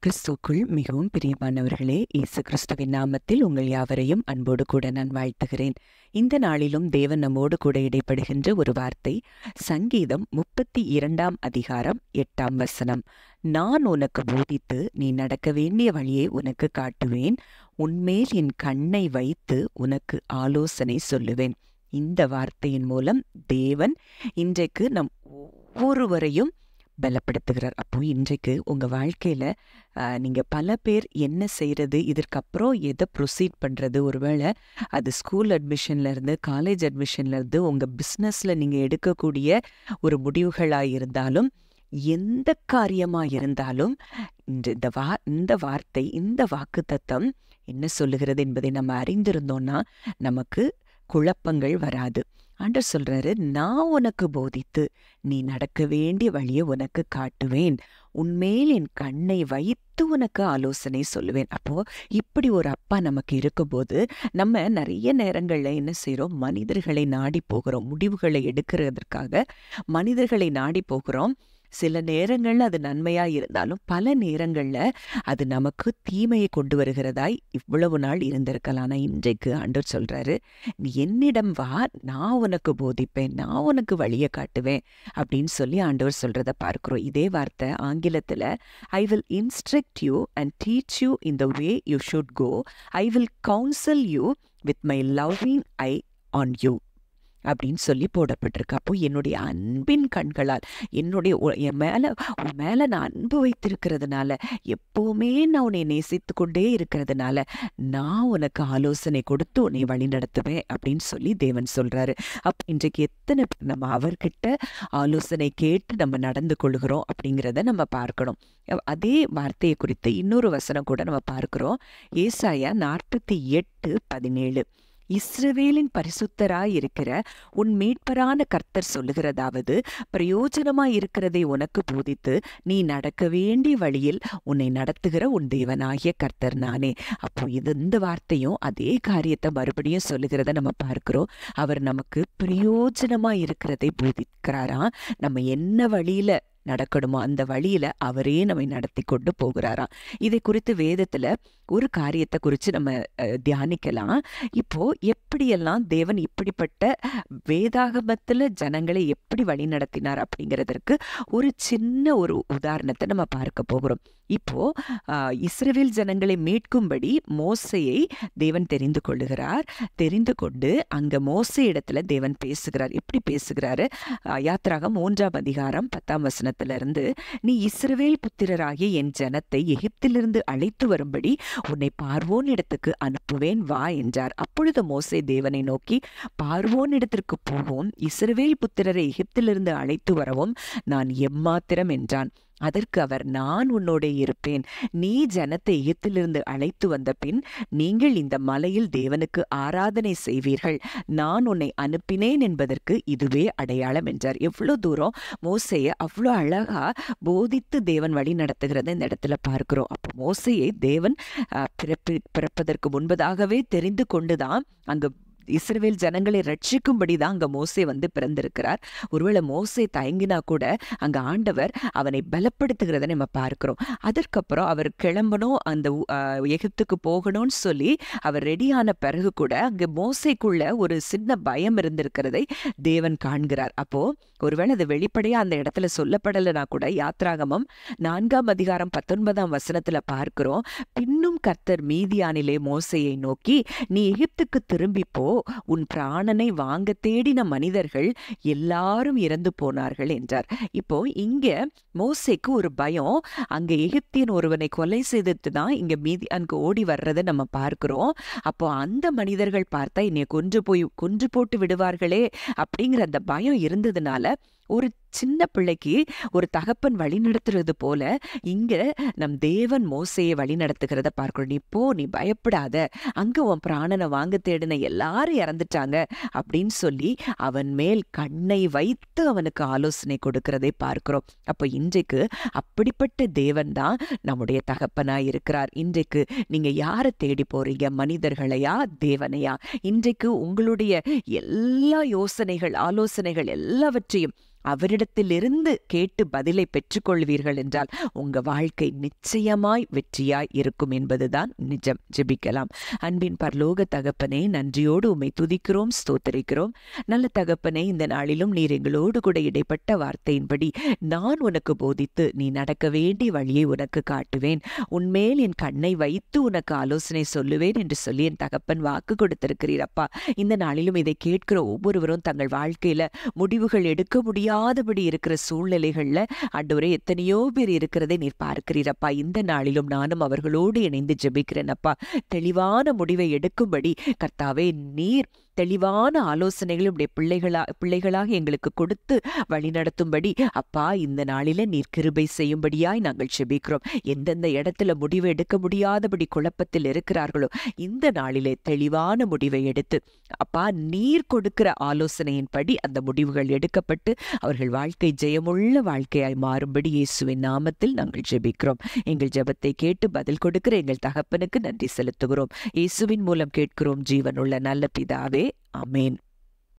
கிறிஸ்துவுக்குள் மிகவும் பிரியமானவர்களே, இயேசு கிறிஸ்துவின் நாமத்தில் உங்கள் யாவரையும் அன்போடு கூட நான் வாழ்த்துகிறேன். இந்த நாளிலும் தேவன் நம்மோடு கூட இடைப்படுகின்ற ஒரு வார்த்தை, சங்கீதம் 32 அதிகாரம் 8 வசனம். நான் உனக்கு போதித்து நீ நடக்க வேண்டிய வழியை உனக்கு காட்டுவேன், உன்மேல் என் கண்ணை வைத்து உனக்கு ஆலோசனை சொல்லுவேன். இந்த வார்த்தையின் மூலம் தேவன் இன்றைக்கு நம் ஒவ்வொருவரையும் பலப்படுத்துகிறார். அப்போ இன்றைக்கு உங்க வாழ்க்கையில நீங்க பல பேர் என்ன செய்யறது, இதற்கப்புறம் எதை ப்ரொசீட் பண்றது, ஒருவேளை அது ஸ்கூல் அட்மிஷன்ல இருந்து காலேஜ் அட்மிஷன்ல இருந்து உங்க பிஸ்னஸ்ல நீங்க எடுக்கக்கூடிய ஒரு முடிவுகளாக இருந்தாலும், எந்த காரியமா இருந்தாலும் இந்த வார்த்தை, இந்த வாக்குத்தத்தம் என்ன சொல்லுகிறது என்பதை நம்ம அறிந்திருந்தோம்னா நமக்கு குழப்பங்கள் வராது. ஆண்டவர் சொல்றாரு, நான் உனக்கு போதித்து நீ நடக்க வேண்டிய வழியை உனக்கு காட்டுவேன், உன்மேல் என் கண்ணை வைத்து உனக்கு ஆலோசனை சொல்லுவேன். அப்போ இப்படி ஒரு அப்பா நமக்கு இருக்கும்போது நம்ம நிறைய நேரங்கள்ல என்ன செய்யறோம், மனிதர்களை நாடி போகிறோம். முடிவுகளை எடுக்கிறதற்காக மனிதர்களை நாடி போகிறோம். சில நேரங்கள்ல அது நன்மையா இருந்தாலும் பல நேரங்கள்ல அது நமக்கு தீமையை கொண்டு வருகிறதாய் இவ்வளவு நாள் இருந்திருக்கலாம். ஆனா இன்றைக்கு ஆண்டவர் சொல்றாரு, நீ என்னிடம் வா, நான் உனக்கு போதிப்பேன், நான் உனக்கு வழியை காட்டுவேன் அப்படின்னு சொல்லி ஆண்டவர் சொல்றத பார்க்கிறோம். இதே வார்த்தை ஆங்கிலத்துல, I will instruct you and teach you in the way you should go, I will counsel you with my loving eye on you அப்படின்னு சொல்லி போடப்பட்டிருக்கு. அப்போ என்னுடைய அன்பின் கண்களால் என் மேல நான் அன்பு வைத்திருக்கிறதுனால, எப்பவுமே நான் உன்னை நேசித்து கொண்டே இருக்கிறதுனால நான் உனக்கு ஆலோசனை கொடுத்து உன்னை வழி நடத்துவேன் அப்படின்னு சொல்லி தேவன் சொல்றாரு. அப்போ இன்றைக்கு எத்தனை பேர் நம்ம அவர்கிட்ட ஆலோசனை கேட்டு நம்ம நடந்து கொள்கிறோம் அப்படிங்கிறத நம்ம பார்க்கணும். அதே வார்த்தையை குறித்து இன்னொரு வசனம் கூட நம்ம பார்க்கிறோம். ஏசாயா 48:17. இஸ்ரவேலின் பரிசுத்தராய் இருக்கிற உன் மீட்பரான கர்த்தர் சொல்லுகிறதாவது, பிரயோஜனமாய் இருக்கிறதை உனக்கு போதித்து நீ நடக்க வேண்டிய வழியில் உன்னை நடத்துகிற உன் தேவனாகிய கர்த்தர் நானே. அப்போ இந்த வார்த்தையும் அதே காரியத்தை மறுபடியும் சொல்லுகிறத நம்ம பார்க்கிறோம். அவர் நமக்கு பிரயோஜனமாய் இருக்கிறதை போதிக்கிறாராம். நம்ம என்ன வழியில நடக்கணுமோ அந்த வழியில அவரே நம்மை நடத்தி கொண்டு போகிறாராம். இதை குறித்து வேதத்துல ஒரு காரியத்தை குறித்து நம்ம தியானிக்கலாம். இப்போ எப்படியெல்லாம் தேவன் இப்படிப்பட்ட வேதாகமத்துல ஜனங்களை எப்படி வழி நடத்தினார் அப்படிங்கிறதற்கு ஒரு சின்ன ஒரு உதாரணத்தை நம்ம பார்க்க போகிறோம். இப்போ இஸ்ரவேல் ஜனங்களை மீட்கும்படி மோசையை தேவன் தெரிந்து கொள்ளுகிறார். தெரிந்து கொண்டு அங்க மோசே இடத்துல தேவன் பேசுகிறார். எப்படி பேசுகிறாரு? யாத்திராகமம் 3 அதிகாரம் 10 வசனத்திலிருந்து, நீ இஸ்ரவேல் புத்திரராகிய என் ஜனத்தை எகிப்திலிருந்து அழைத்து வரும்படி உன்னை பார்வோன் இடத்துக்கு அனுப்புவேன், வா என்றார். அப்பொழுது மோசே தேவனை நோக்கி, பார்வோன் இடத்திற்கு போவோம், இஸ்ரவேல் புத்திரரை எகிப்திலிருந்து அழைத்து வரவும் நான் எம்மாத்திரம் என்றான். அதற்கு அவர், நான் உன்னோட இருப்பேன், நீ ஜனத்தை எகிப்திலிருந்து அழைத்து வந்த பின் நீங்கள் இந்த மலையில் தேவனுக்கு ஆராதனை செய்வீர்கள், நான் உன்னை அனுப்பினேன் என்பதற்கு இதுவே அடையாளம் என்றார். எவ்வளவு தூரம் மோசையை அவ்வளோ அழகா போதித்து தேவன் வழி நடத்துகிறத இந்த இடத்துல பார்க்கிறோம். அப்போ மோசையை தேவன் பிறப்பதற்கு முன்பதாகவே தெரிந்து கொண்டுதான் அங்க இஸ்ரவேல் ஜனங்களை ரட்சிக்கும்படி தான் அங்க மோசே பிறந்திருக்கிறார். ஒருவேளை மோசே தயங்கினா கூட அங்க ஆண்டவர் அவனை பலப்படுத்துகிறத நம்ம பார்க்கிறோம். அதற்கப்புறம் அவர் கிளம்பணும், அந்த எகிப்துக்கு போகணும்னு சொல்லி அவர் ரெடியான பிறகு கூட அங்க மோசைக்குள்ள ஒரு சின்ன பயம் இருந்திருக்கிறதை தேவன் காண்கிறார். அப்போ ஒருவேளை அது வெளிப்படையா அந்த இடத்துல சொல்லப்படலைனா கூட யாத்ராகமம் 4 அதிகாரம் 19 வசனத்துல பார்க்கிறோம், பின்னும் கர்த்தர் மீதியானிலே மோசையை நோக்கி, நீ எகிப்துக்கு திரும்பி போ, உன் பிராணனை வாங்க தேடின மனிதர்கள் எல்லாரும் இறந்து போனார்கள் என்றார். இப்போ இங்க மோசேக்கு ஒரு பயம், அங்க எகிப்தியன் ஒருவனை கொலை செய்துட்டு தான் இங்க மீதியானுக்கு ஓடி வர்றதை நம்ம பார்க்கிறோம். அப்போ அந்த மனிதர்கள் பார்த்தா என்னை கொன்று போட்டு விடுவார்களே அப்படிங்கிற அந்த பயம் இருந்ததுனால ஒரு சின்ன பிள்ளைக்கு ஒரு தகப்பன் வழி நடத்துறது போல இங்க நம் தேவன் மோசையை வழி நடத்துகிறத பார்க்கிறோம். நீ போ, நீ பயப்படாத, அங்க உன் பிராணனை வாங்க தேடின எல்லாரும் இறந்துட்டாங்க அப்படின்னு சொல்லி அவன் மேல் கண்ணை வைத்து அவனுக்கு ஆலோசனை கொடுக்கிறதை பார்க்கிறோம். அப்போ இன்றைக்கு அப்படிப்பட்ட தேவன் தான் நம்முடைய தகப்பனாய் இருக்கிறார். இன்றைக்கு நீங்க யாரை தேடி போறீங்க, மனிதர்களையா தேவனையா? இன்றைக்கு உங்களுடைய எல்லா யோசனைகள் ஆலோசனைகள் எல்லாவற்றையும் அவரிடத்திலிருந்து கேட்டு பதிலை பெற்றுக்கொள்வீர்கள் என்றால் உங்க வாழ்க்கை நிச்சயமாய் வெற்றியாய் இருக்கும் என்பதுதான் நிஜம். ஜெபிக்கலாம். அன்பின் பரலோக தகப்பனே, நன்றியோடு உம்மை துதிக்கிறோம், ஸ்தோத்தரிக்கிறோம். நல்ல தகப்பனே, இந்த நாளிலும் நீர் எங்களோடு கூட இடைப்பட்ட வார்த்தையின்படி நான் உனக்கு போதித்து நீ நடக்க வேண்டிய வழியை உனக்கு காட்டுவேன், உன்மேல் என் கண்ணை வைத்து உனக்கு ஆலோசனை சொல்லுவேன் என்று சொல்லி என் தகப்பன் வாக்கு கொடுத்திருக்கிறீரப்பா. இந்த நாளிலும் இதை கேட்கிற ஒவ்வொருவரும் தங்கள் வாழ்க்கையில முடிவுகள் எடுக்க முடியாதபடி இருக்கிற சூழ்நிலைகள்ல ஆண்டவரே எத்தனையோ பேர் இருக்கிறதை நீர் பார்க்கிறீரப்பா. இந்த நாளிலும் நானும் அவர்களோடு இணைந்து ஜெபிக்கிறேன் அப்பா. தெளிவான முடிவை எடுக்கும்படி கர்த்தாவே நீர் தெளிவான ஆலோசனைகள் உடைய பிள்ளைகளாக எங்களுக்கு கொடுத்து வழிநடத்தும்படி அப்பா இந்த நாளில நீர் கிருபை செய்யும்படியாய் நாங்கள் ஜெபிக்கிறோம். எந்தெந்த இடத்துல முடிவு எடுக்க முடியாதபடி குழப்பத்தில் இருக்கிறார்களோ இந்த நாளிலே தெளிவான முடிவை எடுத்து அப்பா நீர் கொடுக்கிற ஆலோசனையின்படி அந்த முடிவுகள் எடுக்கப்பட்டு அவர்கள் வாழ்க்கை ஜெயமுள்ள வாழ்க்கையாய் மாறும்படி இயேசுவின் நாமத்தில் நாங்கள் ஜெபிக்கிறோம். எங்கள் ஜெபத்தை கேட்டு பதில் கொடுக்கிற எங்கள் தகப்பனுக்கு நன்றி செலுத்துகிறோம். இயேசுவின் மூலம் கேட்கிறோம் ஜீவனுள்ள நல்ல பிதாவே. ஆமென்.